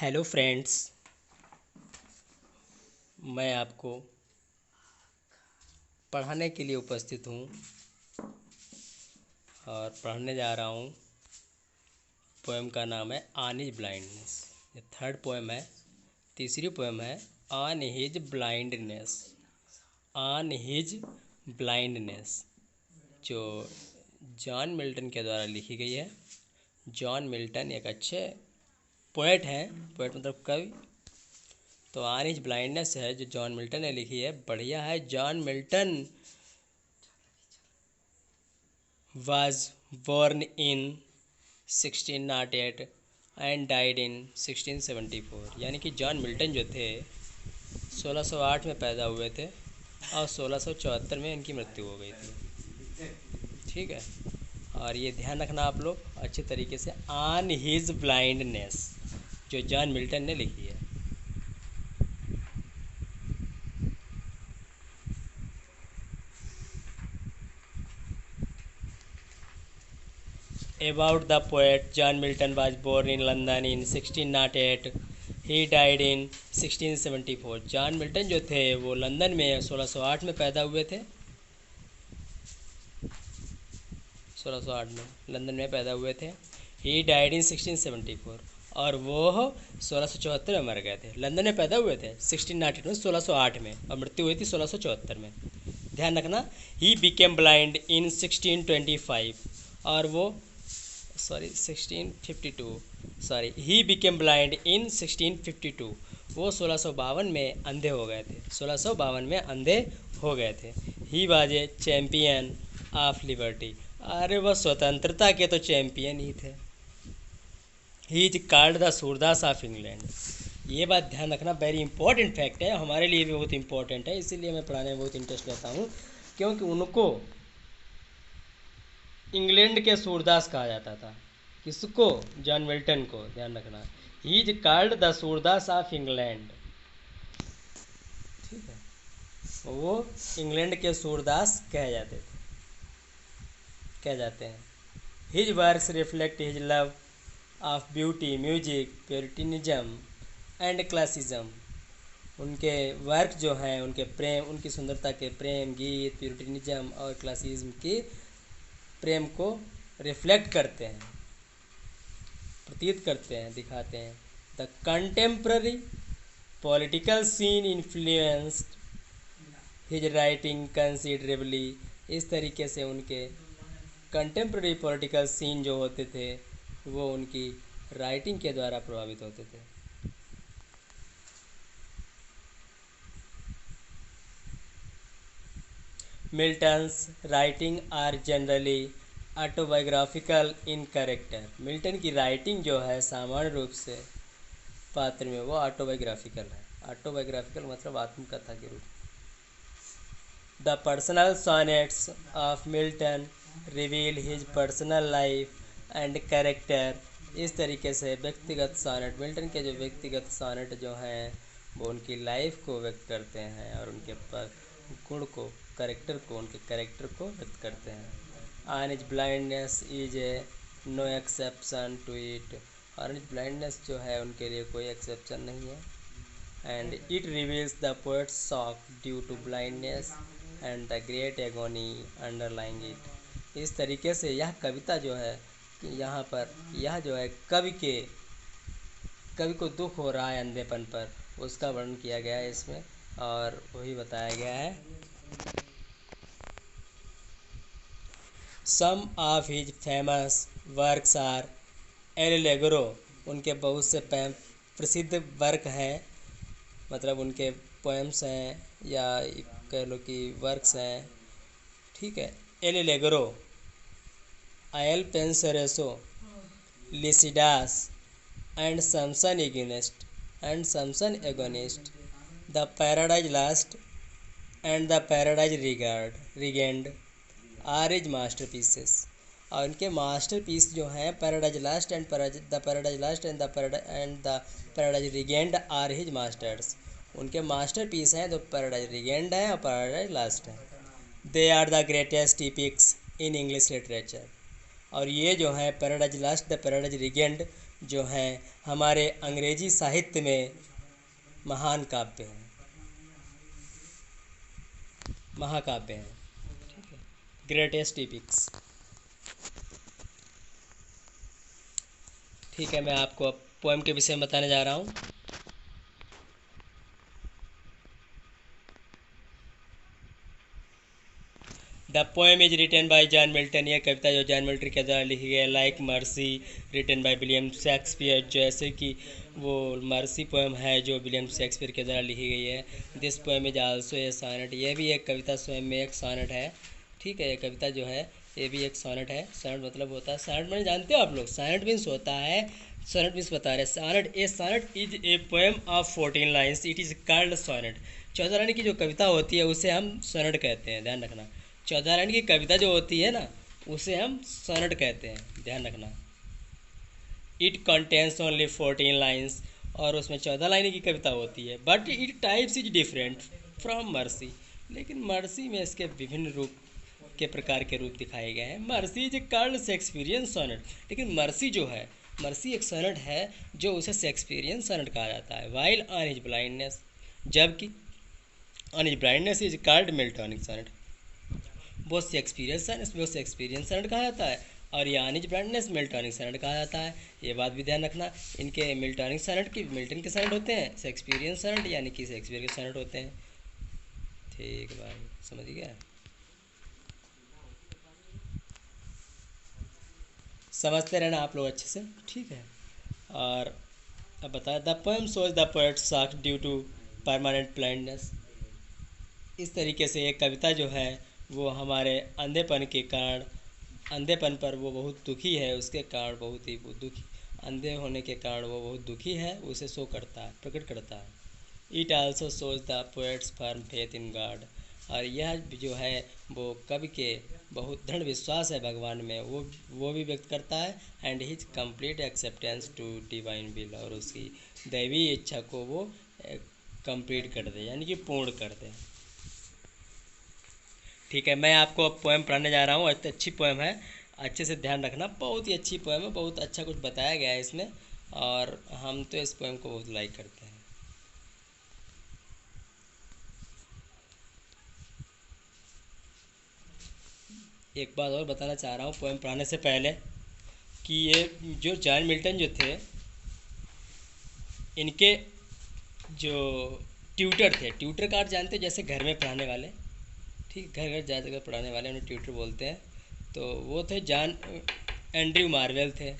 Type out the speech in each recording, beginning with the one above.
Hello friends, मैं आपको पढ़ाने के लिए उपस्थित हूँ और पढ़ने जा रहा हूँ। पोएम का नाम है ऑन हिज ब्लाइंडनेस। ये थर्ड पोएम है। तीसरी पोएम है on his blindness. On his blindness जो जॉन मिल्टन के द्वारा लिखी गई है। जॉन मिल्टन एक अच्छे पोएट हैं। पोएट मतलब कवि। तो ऑन हिज ब्लाइंडनेस है जो जॉन मिल्टन ने लिखी है, बढ़िया है। John Milton was born in 1608 and died in 1674। यानी कि जॉन मिल्टन जो थे 1608 में पैदा हुए थे और 1674 में इनकी मृत्यु हो गई थी। ठीक है, और ये ध्यान रखना आप लोग अच्छे तरीके से। ऑन हिज ब्लाइंडनेस जो जॉन मिल्टन ने लिखी है। About the poet, John Milton was born in London in 1608. He died in 1674। John Milton जो थे वो लंदन में 1608 में पैदा हुए थे। 1608 में लंदन में पैदा हुए थे। He died in 1674 और वो 1674 में मर गए थे। लंदन में पैदा हुए थे 1608 में, 1608 में, और मृत्यु हुई थी 1674 में। ध्यान रखना। He became blind in 1625 और वो 1652 ही बिकेम ब्लाइंड इन 1652। वो 1652 में अंधे हो गए थे। 1652 में अंधे हो गए थे। He was a champion of liberty. अरे वह स्वतंत्रता के तो चैम्पियन ही थे। ही is called the Surdas of England. ये बात ध्यान रखना, वेरी इंपॉर्टेंट फैक्ट है, हमारे लिए भी बहुत इंपॉर्टेंट है। इसीलिए मैं पढ़ाने में बहुत इंटरेस्ट लेता हूँ, क्योंकि उनको इंग्लैंड के सूरदास कहा जाता था। किसको? जॉन मिल्टन को। ध्यान रखना, he is called the Surdas of England. ठीक है, वो इंग्लैंड के सूरदास कहे जाते हैं। His works reflect his love of beauty, music, puritanism and classicism. उनके वर्क जो हैं, उनके प्रेम, उनकी सुंदरता के प्रेम गीत, प्योरिटिनिज्म और क्लासिज्म की प्रेम को रिफ्लेक्ट करते हैं, प्रतीत करते हैं, दिखाते हैं। The contemporary political scene influenced his writing considerably. इस तरीके से उनके कंटेम्प्ररी पॉलिटिकल सीन जो होते थे वो उनकी राइटिंग के द्वारा प्रभावित होते थे। Milton's writing are generally autobiographical in character. Milton की राइटिंग जो है सामान्य रूप से पात्र में वो ऑटोबायोग्राफिकल है। ऑटोबायोग्राफिकल मतलब आत्मकथा के रूप। The personal sonnets of Milton reveal his personal life and character. इस तरीके से व्यक्तिगत सॉनेट, मिल्टन के जो व्यक्तिगत सॉनेट जो हैं वो उनकी लाइफ को व्यक्त करते हैं और उनके गुण को, कैरेक्टर को, उनके कैरेक्टर को व्यक्त करते हैं। On his blindness is a no exception to it. और हिज ब्लाइंडनेस जो है उनके लिए कोई एक्सेप्शन नहीं है। And it reveals the poet's shock due to blindness and the great agony underlying it. इस तरीके से यह कविता जो है कि यहाँ पर यह जो है कवि को दुख हो रहा है अंधेपन पर, उसका वर्णन किया गया है इसमें और वही बताया गया है। Some of his famous works are L. उनके बहुत से प्रसिद्ध वर्क हैं, मतलब उनके पोएम्स हैं या कह लो कि वर्क्स हैं। ठीक है, एल, आयल पेंसरेसो, Lycidas and Samson Agonistes, the Paradise Lost and the Paradise Regained are is masterpieces. और उनके मास्टर पीस जो हैं Paradise Lost and the Paradise Regained are his masters. उनके मास्टर पीस हैं तो पैराडाइज रिगेंड है और पैराडाइज लास्ट है। They are the greatest epics in English literature. और ये जो है Paradise Lost, the Paradise Regained जो हैं हमारे अंग्रेजी साहित्य में महान काव्य हैं, महाकाव्य हैं, ग्रेटेस्ट एपिक्स। ठीक है, मैं आपको अब पोएम के विषय में बताने जा रहा हूँ। The poem is written by John Milton. यह कविता जो जॉन मिल्टन के द्वारा लिखी गई है। Like mercy written by William Shakespeare, जैसे कि वो मर्सी पोएम है जो विलियम शेक्सपियर के द्वारा लिखी गई है। This poem is also a sonnet. यह भी एक कविता स्वयं में एक सोनेट है। ठीक है, ये कविता जो है ये भी एक सोनेट है। सोनेट मतलब होता है, सोनेट मैंने जानते हो आप लोग, सोनेट मीन्स होता है, सोनेट मीन्स बता रहे sonnet is a poem of 14 lines, it is called sonnet. 14 line की जो कविता होती है उसे हम सोनेट कहते हैं, ध्यान रखना। 14 लाइन की कविता जो होती है ना उसे हम सोनेट कहते हैं, ध्यान रखना। इट कंटेन्स ओनली 14 लाइन्स, और उसमें 14 लाइन की कविता होती है। But it types is different from mercy, लेकिन मर्सी में इसके विभिन्न रूप के प्रकार के रूप दिखाए गए हैं। Mercy is called Shakespearean sonnet, लेकिन मर्सी जो है, मर्सी एक सोनेट है जो उसे शेक्सपियरियन सोनेट कहा जाता है। वाइल ऑन हिज ब्लाइंडनेस, जबकि on his blindness is called Miltonic sonnet. वो शेक्सपियरियन सोनेट कहा जाता है, और ये on his blindness Miltonic sonnet कहा जाता है। ये बात भी ध्यान रखना, इनके मिल्टॉनिक सोनेट की मिल्टन के सोनेट होते हैं, शेक्सपियरियन सोनेट यानी कि शेक्सपियर के सोनेट होते हैं। ठीक भाई, समझ गया, समझते रहना आप लोग अच्छे से। ठीक है, और अब बताया the poem shows the poet shocked due to permanent blindness. इस तरीके से एक कविता जो है वो हमारे अंधेपन के कारण, अंधेपन पर वो बहुत दुखी है, उसके कारण बहुत ही वो दुखी, अंधे होने के कारण वो बहुत दुखी है, उसे शो करता है, प्रकट करता है। It also shows the poets firm faith in God. और यह जो है वो कवि के बहुत दृढ़ विश्वास है भगवान में, वो भी व्यक्त करता है। And his complete acceptance to divine will, और उसकी दैवीय इच्छा को वो कंप्लीट कर दे, यानी कि पूर्ण कर दे। ठीक है, मैं आपको अब पोएम पढ़ने जा रहा हूँ। अच्छी पोएम है, अच्छे से ध्यान रखना, बहुत ही अच्छी पोएम है, बहुत अच्छा कुछ बताया गया है इसमें, और हम तो इस पोएम को बहुत लाइक करते हैं। एक बात और बताना चाह रहा हूँ पोएम पढ़ने से पहले, कि ये जो जॉन मिल्टन जो थे, इनके जो ट्यूटर थे, ट्यूटर का अर्थ जानते हैं, जैसे घर में पढ़ाने वाले, ठीक, घर घर जाकर पढ़ाने वाले उन्हें ट्यूटर बोलते हैं। तो वो थे जॉन एंड्रयू मार्वेल थे।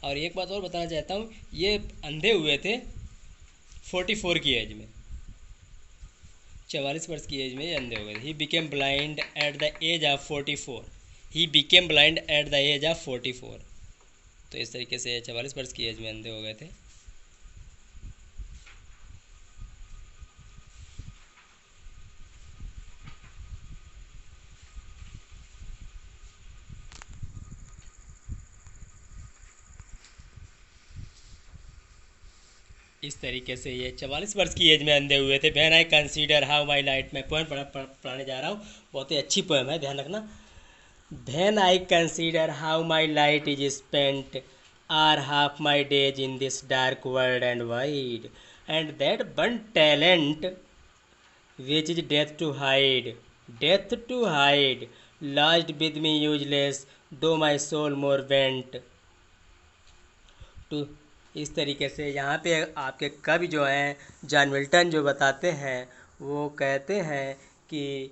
और एक बात और बताना चाहता हूँ, ये अंधे हुए थे 44 की एज में, 44 वर्ष की एज में ये अंधे हो गए। He became blind at the age of 44। He became blind at the age of 44। तो इस तरीके से 44 वर्ष की एज में अंधे हो गए थे। इस तरीके से ये 44 वर्ष की एज में अंधे हुए थे। When I consider how my light, मैं पोएम पढ़ाने जा रहा हूँ, बहुत ही अच्छी पोएम है, ध्यान रखना। When I consider how my light is spent are half my days in this dark world and wide, and that one talent which is death to hide, lodged with me useless, though my soul more bent to। इस तरीके से यहाँ पे आपके कवि जो हैं John Milton जो बताते हैं, वो कहते हैं कि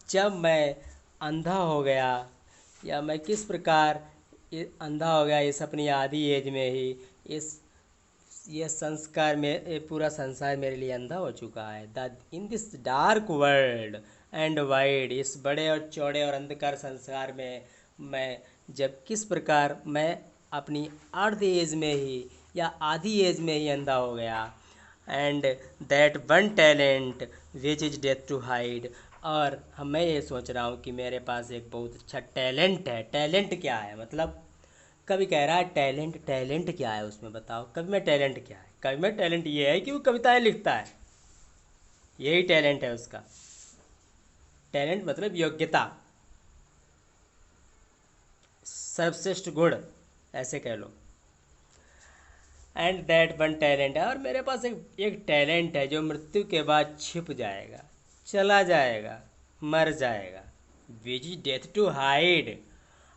जब मैं अंधा हो गया, या मैं किस प्रकार अंधा हो गया इस अपनी आधी एज में ही, इस ये संस्कार में, ये पूरा संसार मेरे लिए अंधा हो चुका है। The in this dark world and wide, इस बड़े और चौड़े और अंधकार संसार में मैं जब किस प्रकार मैं अपनी अर्ध एज में ही या आधी एज में ही अंधा हो गया। And that one talent which is death to hide, और मैं ये सोच रहा हूँ कि मेरे पास एक बहुत अच्छा टैलेंट है। टैलेंट क्या है मतलब, कवि कह रहा है टैलेंट क्या है उसमें बताओ, कवि में टैलेंट क्या है। कवि में टैलेंट ये है कि वो कविताएं लिखता है, यही टैलेंट है उसका। टैलेंट मतलब योग्यता, सर्वश्रेष्ठ गुण, ऐसे कह लो। एंड दैट वन टैलेंट है, और मेरे पास एक टैलेंट है जो मृत्यु के बाद छिप जाएगा, चला जाएगा, मर जाएगा। Which is death to hide.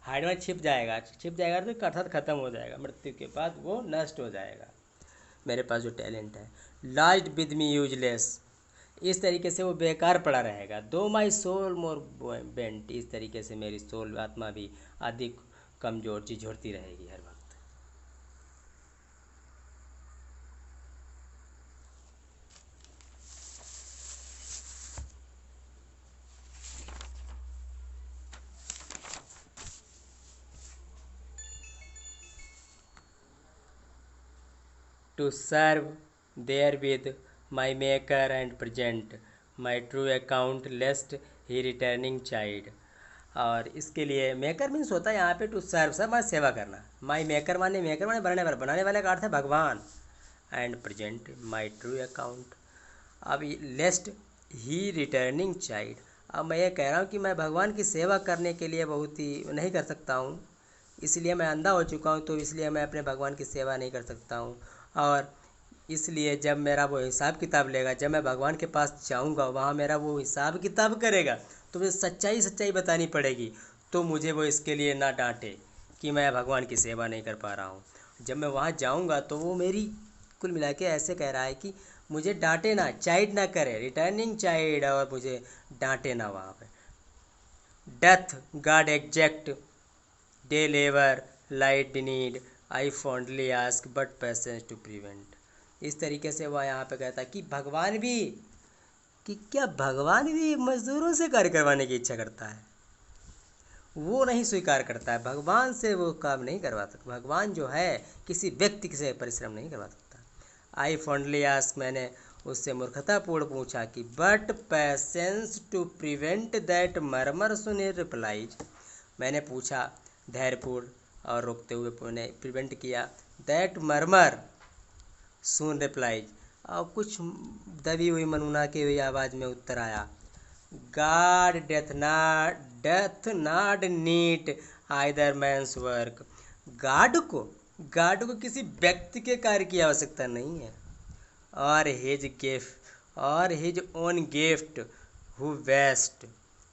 Hide में छिप जाएगा, छिप जाएगा तो अर्थात खत्म हो जाएगा, मृत्यु के बाद वो नष्ट हो जाएगा। मेरे पास जो टैलेंट है, लास्ट विद मी यूजलेस, इस तरीके से वो बेकार पड़ा रहेगा। दो माई सोल मोर बेंट, इस तरीके से मेरी सोल आत्मा भी अधिक कमजोर झिझोड़ती रहेगी हर वक्त। To serve therewith my maker and present my true account lest he returning child। और इसके लिए मेकर मीन्स होता है यहाँ पे टू सर्व, सर माने सेवा करना। माई मेकर माने बनाने वाले का अर्थ है भगवान। And present my true account, अब लेस्ट ही रिटर्निंग चाइल्ड, अब मैं ये कह रहा हूँ कि मैं भगवान की सेवा करने के लिए बहुत ही नहीं कर सकता हूँ, इसलिए मैं अंधा हो चुका हूँ, तो इसलिए मैं अपने भगवान की सेवा नहीं कर सकता हूँ। और इसलिए जब मेरा वो हिसाब किताब लेगा, जब मैं भगवान के पास जाऊँगा, वहाँ मेरा वो हिसाब किताब करेगा, तो मुझे सच्चाई बतानी पड़ेगी। तो मुझे वो इसके लिए ना डांटे कि मैं भगवान की सेवा नहीं कर पा रहा हूँ। जब मैं वहाँ जाऊँगा तो वो मेरी, कुल मिला के ऐसे कह रहा है कि मुझे डांटे ना, चाइड ना करे, रिटर्निंग चाइड, और मुझे डांटे ना वहाँ पे। डेथ गॉड एग्जैक्ट डे लेवर light need I fondly ask but patience to prevent. इस तरीके से वह यहाँ पे कहता है कि भगवान भी, कि क्या भगवान भी मजदूरों से कार्य करवाने की इच्छा करता है? वो नहीं स्वीकार करता है, भगवान से वो काम नहीं करवा सकता। भगवान जो है किसी व्यक्ति से परिश्रम नहीं करवा सकता। आई फॉन्डली आस्क, मैंने उससे मूर्खतापूर्ण पूछा कि but patience to prevent that murmur soon replies, मैंने पूछा धैर्यपूर्ण और रोकते हुए मैंने प्रिवेंट किया। दैट मर्मर सुन रिप्लाइज, और कुछ दबी हुई मनमुना की हुई आवाज़ में उत्तर आया, God death not need either man's work. God को किसी व्यक्ति के कार्य की आवश्यकता नहीं है, और his own gift who best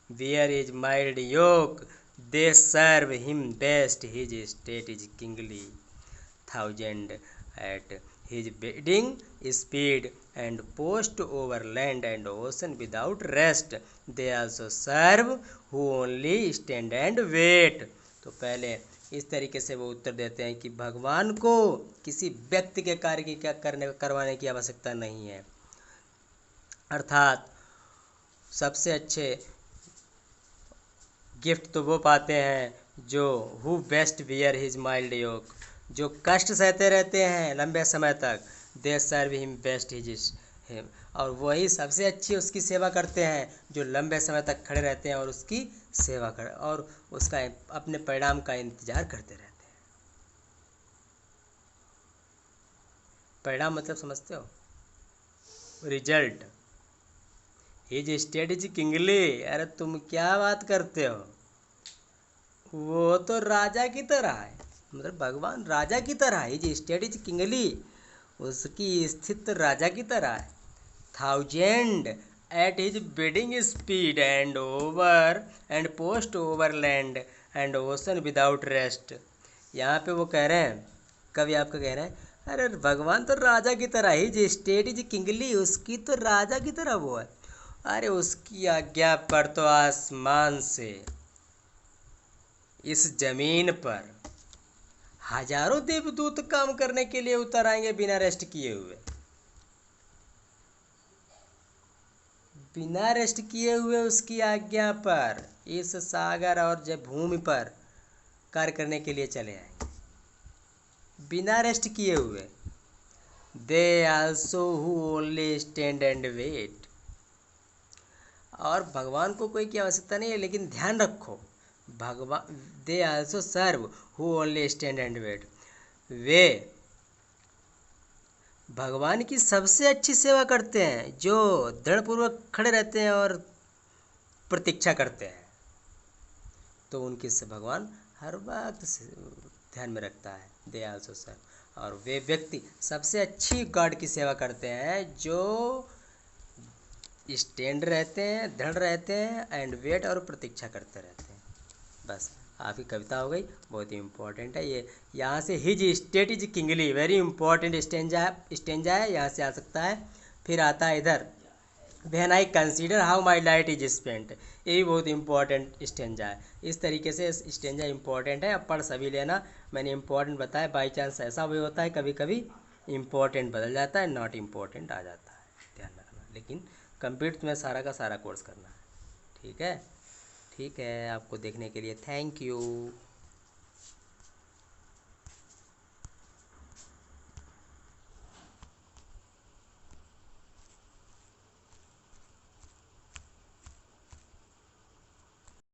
wear is mild yoke they serve him best, his state is kingly thousand at his bidding speed and post over land and ocean without rest, they also serve who only stand and wait। तो पहले इस तरीके से वो उत्तर देते हैं कि भगवान को किसी व्यक्ति के कार्य की करवाने की आवश्यकता नहीं है, अर्थात सबसे अच्छे गिफ्ट तो वो पाते हैं जो who best bear his mild yoke, जो कष्ट सहते रहते हैं लंबे समय तक, they serve him best his him, और वही सबसे अच्छी उसकी सेवा करते हैं जो लंबे समय तक खड़े रहते हैं और उसकी सेवा कर और उसका अपने परिणाम का इंतजार करते रहते हैं। परिणाम मतलब समझते हो? Result. His state is kingly, अरे तुम क्या बात करते हो, वो तो राजा की तरह है, मतलब भगवान राजा की तरह है। हिज स्टेट इज किंगली, उसकी स्थिति राजा की तरह है। Thousand at his bidding speed and over and post over land and ocean without rest. यहाँ पे वो कह रहे हैं, कवि आपका कह रहे हैं, अरे भगवान तो राजा की तरह, हिज स्टेट इज किंगली, उसकी तो राजा की तरह वो है। अरे उसकी आज्ञा पर तो आसमान से इस जमीन पर हजारों देवदूत काम करने के लिए उतर आएंगे बिना रेस्ट किए हुए, बिना रेस्ट किए हुए उसकी आज्ञा पर इस सागर और जब भूमि पर कार्य करने के लिए चले आएंगे बिना रेस्ट किए हुए। They also who only stand and wait, और भगवान को कोई की आवश्यकता नहीं है, लेकिन ध्यान रखो भगवान, they also serve who only stand and wait, वे भगवान की सबसे अच्छी सेवा करते हैं जो दृढ़पूर्वक खड़े रहते हैं और प्रतीक्षा करते हैं। तो उनके से भगवान हर वक्त ध्यान में रखता है। दे आल्सो सर्व, और वे व्यक्ति सबसे अच्छी गॉड की सेवा करते हैं जो स्टैंड रहते हैं, दृढ़ रहते हैं, एंड वेट और प्रतीक्षा करते रहते हैं। बस आपकी कविता हो गई, बहुत ही इम्पोर्टेंट है ये। यहाँ से his state is kingly, very important stanza है, यहाँ से आ सकता है। फिर आता है इधर, when I consider how my light is spent, ये भी बहुत इंपॉर्टेंट स्टेंजा है। इस तरीके से स्टेंजा इंपॉर्टेंट है, अब पढ़ सभी लेना। मैंने इंपॉर्टेंट बताया, बाई चांस ऐसा भी होता है कभी कभी इंपॉर्टेंट बदल जाता है, नॉट इम्पॉर्टेंट आ जाता है, ध्यान रखना। लेकिन कंप्लीट तुम्हें सारा का सारा कोर्स करना है, ठीक है। ठीक है, आपको देखने के लिए थैंक यू।